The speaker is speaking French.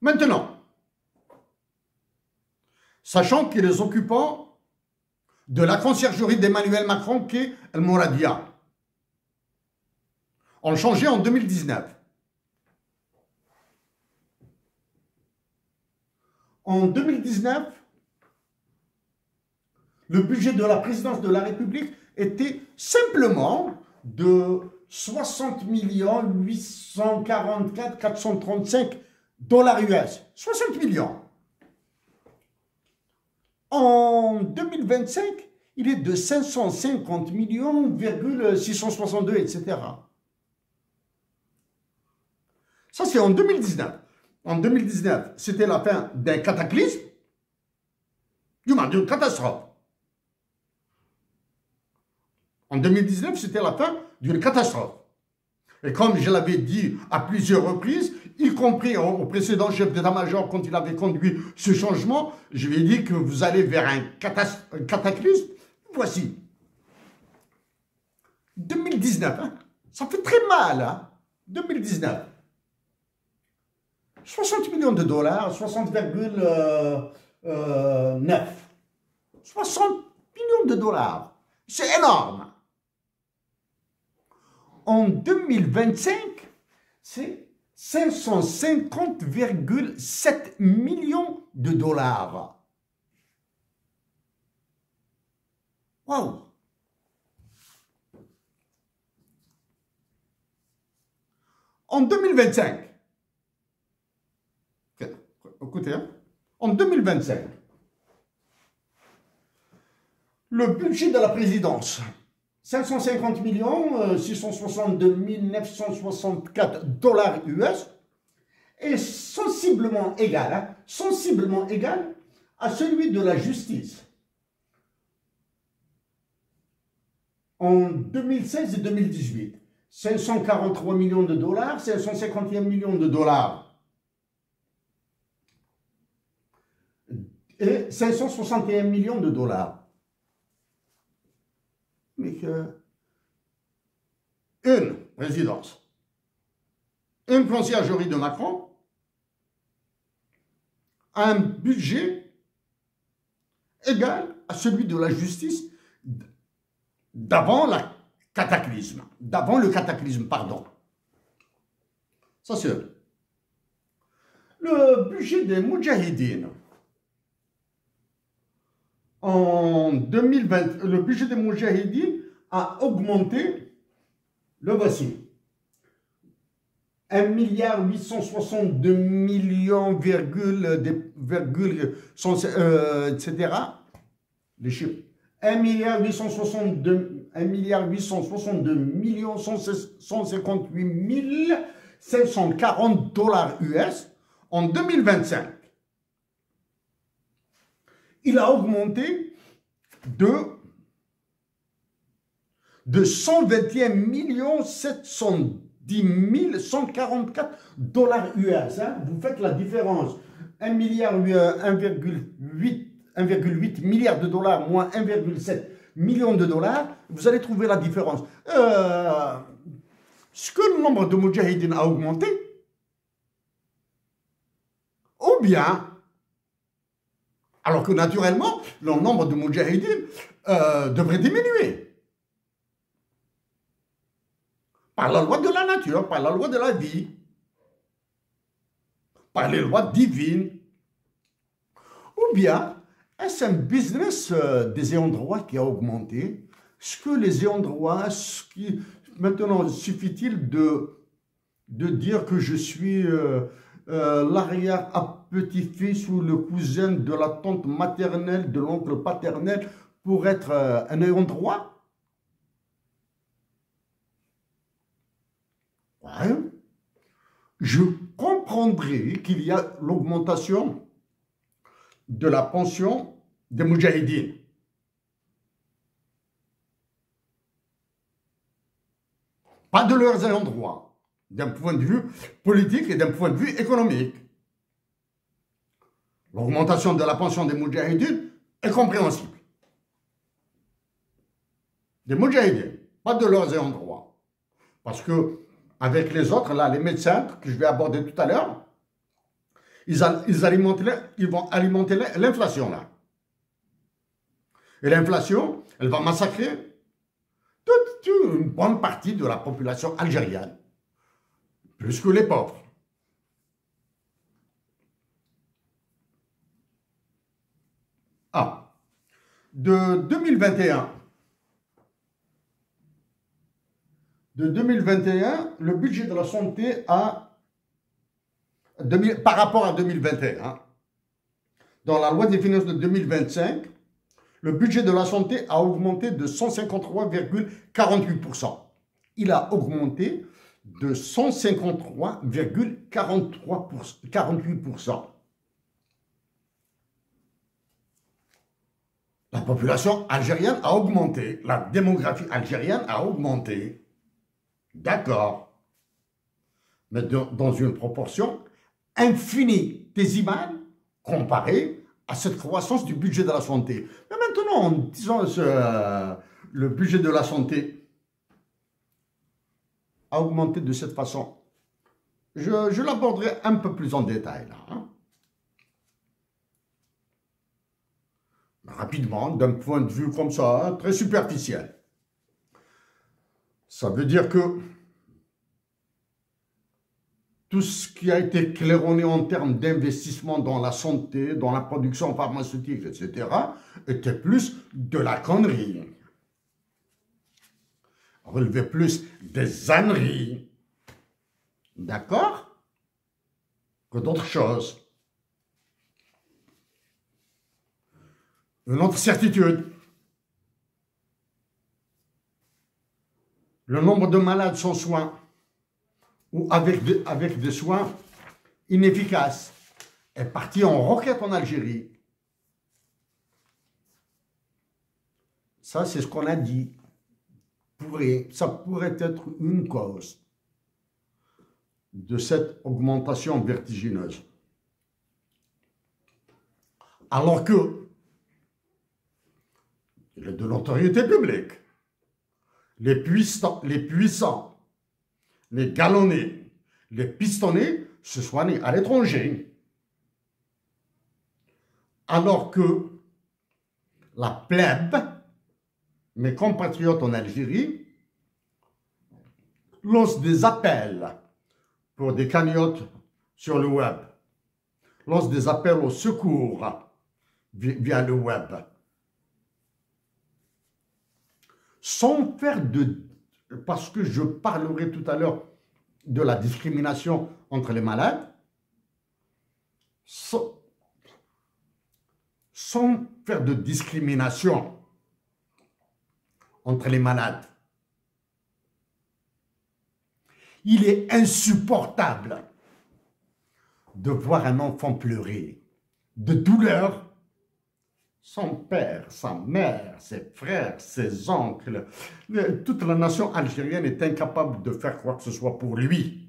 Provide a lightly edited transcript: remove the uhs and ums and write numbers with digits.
Maintenant, sachant que les occupants de la conciergerie d'Emmanuel Macron, qui est El Mouradia, ont changé en 2019. En 2019, le budget de la présidence de la République était simplement de 60 844 435 dollars US. 60 millions. En 2025, il est de 550 millions, 662, etc. Ça, c'est en 2019. En 2019, c'était la fin d'un cataclysme, d'une catastrophe. En 2019, c'était la fin d'une catastrophe. Et comme je l'avais dit à plusieurs reprises, y compris au précédent chef d'état-major, quand il avait conduit ce changement, je lui ai dit que vous allez vers un cataclysme. Voici. 2019, hein, ça fait très mal, hein, 2019. 60 millions de dollars, 60,9. 60 millions de dollars. C'est énorme. En 2025, c'est 550,7 millions de dollars. Waouh! En 2025, écoutez, hein, en 2025, le budget de la présidence, 550 millions 662 964 dollars US, est sensiblement égal, hein, sensiblement égal à celui de la justice en 2016 et 2018. 543 millions de dollars, 551 millions de dollars et 561 millions de dollars. Mais une présidence, une conciergerie de Macron a un budget égal à celui de la justice d'avant le cataclysme, pardon. Ça c'est le budget des Moudjahidines. En 2020, le budget des Moudjahidines a augmenté, le voici, 1 862 millions, etc. Les chiffres. 1 862 millions 158 540 dollars US en 2025. Il a augmenté de 121 710 144 dollars US. Hein. Vous faites la différence. 1,8 milliard de dollars moins 1,7 million de dollars, vous allez trouver la différence. Est-ce que le nombre de Moudjahidines a augmenté? Ou bien, alors que naturellement, le nombre de Moudjahidines devrait diminuer. Par la loi de la nature, par la loi de la vie, par les lois divines. Ou bien, est-ce un business des ayants droit qui a augmenté? Est-ce que les ayants droit, maintenant, suffit-il de dire que je suis l'arrière-petit-fils ou le cousin de la tante maternelle, de l'oncle paternel, pour être un ayant droit? Ouais. Je comprendrai qu'il y a l'augmentation de la pension des Moudjahidines. Pas de leurs ayants droit, d'un point de vue politique et d'un point de vue économique. L'augmentation de la pension des Moudjahidines est compréhensible. Des Moudjahidines, pas de leurs ayants droit. Parce que, avec les autres, là, les médecins que je vais aborder tout à l'heure, Ils vont alimenter l'inflation là. Et l'inflation, elle va massacrer toute une bonne partie de la population algérienne, plus que les pauvres. Ah, de 2021, le budget de la santé par rapport à 2021, dans la loi des finances de 2025, le budget de la santé a augmenté de 153,48%. Il a augmenté de 153,48%. La population algérienne a augmenté, la démographie algérienne a augmenté. D'accord. Mais dans une proportion infinitésimale comparée à cette croissance du budget de la santé. Mais maintenant, en disant le budget de la santé a augmenté de cette façon, je l'aborderai un peu plus en détail là. Hein. Rapidement, d'un point de vue comme ça, très superficiel. Ça veut dire que tout ce qui a été claironné en termes d'investissement dans la santé, dans la production pharmaceutique, etc., était plus de la connerie. Relevait plus des âneries. D'accord? Que d'autres choses. Une autre certitude. Le nombre de malades sans soins ou avec des soins inefficaces est parti en roquette en Algérie. Ça, c'est ce qu'on a dit. Ça pourrait être une cause de cette augmentation vertigineuse. Alors que il est de l'autorité publique. Les puissants, les galonnés, les pistonnés se soignent à l'étranger. Alors que la plèbe, mes compatriotes en Algérie, lancent des appels pour des cagnottes sur le web, lancent des appels au secours via le web. Sans faire parce que je parlerai tout à l'heure de la discrimination entre les malades, sans faire de discrimination entre les malades. Il est insupportable de voir un enfant pleurer de douleur. Son père, sa mère, ses frères, ses oncles, toute la nation algérienne est incapable de faire quoi que ce soit pour lui.